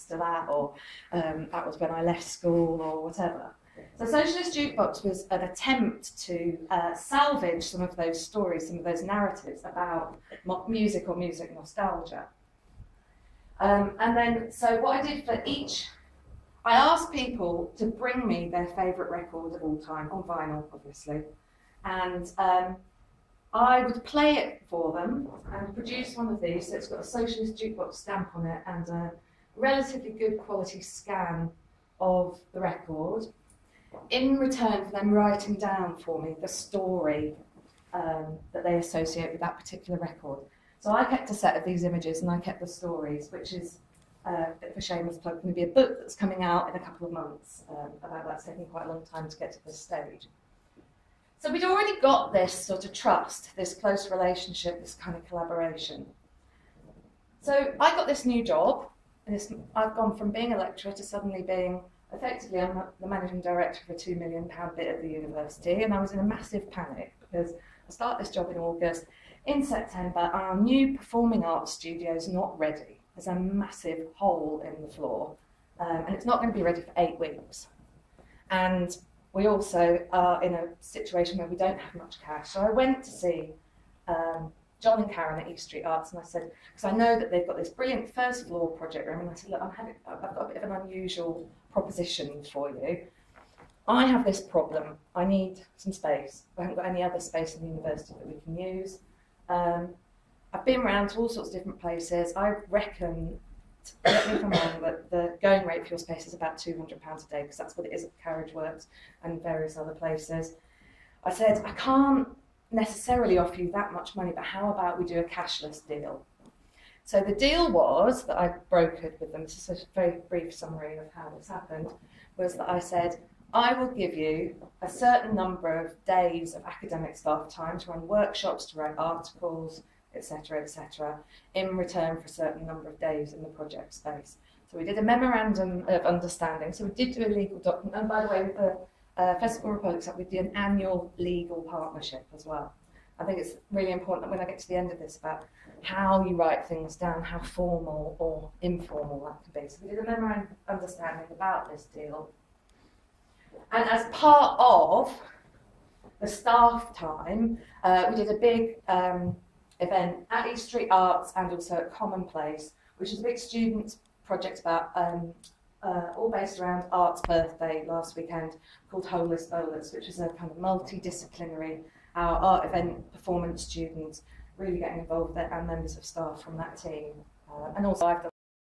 to that, or that was when I left school, or whatever. So Socialist Jukebox was an attempt to salvage some of those stories, some of those narratives about music or music nostalgia. And then, so what I did for each, I asked people to bring me their favourite record of all time, on vinyl, obviously, and I would play it for them and produce one of these. So it's got a Socialist Jukebox stamp on it and a relatively good quality scan of the record, in return for them writing down for me the story that they associate with that particular record. So I kept a set of these images and I kept the stories, which is a bit of a shameless plug, going to be a book that's coming out in a couple of months about that. It's taken quite a long time to get to this stage. So we'd already got this sort of trust, this close relationship, this kind of collaboration. So I got this new job, and I've gone from being a lecturer to suddenly being, effectively, I'm the managing director of a £2 million bit at the university, and I was in a massive panic because I start this job in August. In September, our new performing arts studio is not ready. There's a massive hole in the floor, and it's not going to be ready for 8 weeks. And we also are in a situation where we don't have much cash. So I went to see John and Karen at East Street Arts, and I said, because I know that they've got this brilliant first floor project room, and I said, look, I've got a bit of an unusual proposition for you. I have this problem. I need some space. I haven't got any other space in the university that we can use. I've been around to all sorts of different places. I reckon, correct me if I'm wrong, but the going rate for your space is about £200 a day, because that's what it is at Carriage Works and various other places. I said, I can't necessarily offer you that much money, but how about we do a cashless deal? So the deal was that I brokered with them, this is a very brief summary of how this happened, was that I said, I will give you a certain number of days of academic staff time to run workshops, to write articles, etc., in return for a certain number of days in the project space. So we did a memorandum of understanding. So we did do a legal document. And by the way, with the Festival Republics, we did an annual legal partnership as well. I think it's really important that when I get to the end of this about how you write things down, how formal or informal that can be. So we did a memorandum of understanding about this deal. And as part of the staff time, we did a big event at East Street Arts and also at Commonplace, which is a big students' project about all based around Art's birthday last weekend, called Holeless Bowlers, which is a kind of multidisciplinary art event performance students really getting involved with it, and members of staff from that team. And also I've done